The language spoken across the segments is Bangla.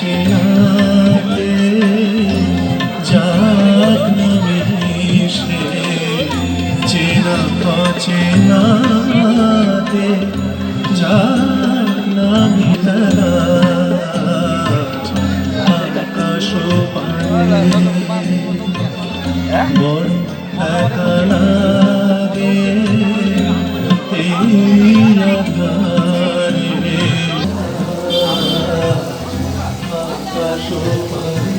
চেনাতে যাক না মিশে চেনা অচেনাতে যাক না মিলানা আকাশ পানে মন একা লাগে এই আধারে আকাশ পানে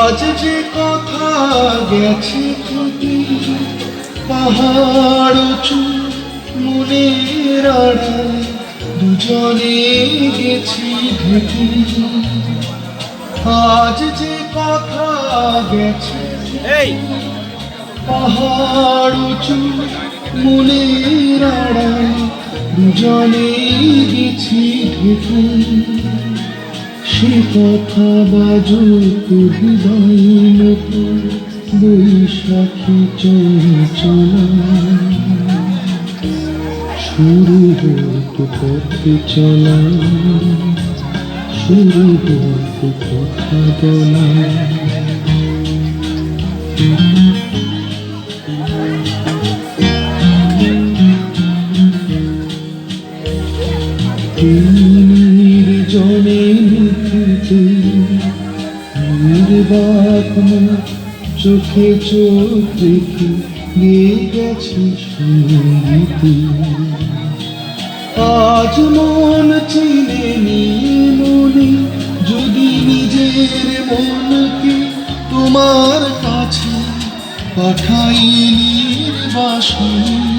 আজ যে কথা গেছে যদি পাহাড় উঁচু মনের আড়ায় দুজনে গেছি ঢেকে আজ যে কথা গেছে পাহাড় উঁচু মনের আড়ায় দুজনে গেছি ঢেকে সে কথা বাজুক হৃদয় মতো বৈশাখী চঞ্চলা শুরু হতো পথে চলা শুরু হতো কথা বলা জনে নিতে নির্বাক চোখে চোখ রেখে নিয়ে গেছি সঙ্গীতে আজ মন চিনে নিয়ে মনে যদি নিজের মনকে তোমার কাছে পাঠাই নির্বাসন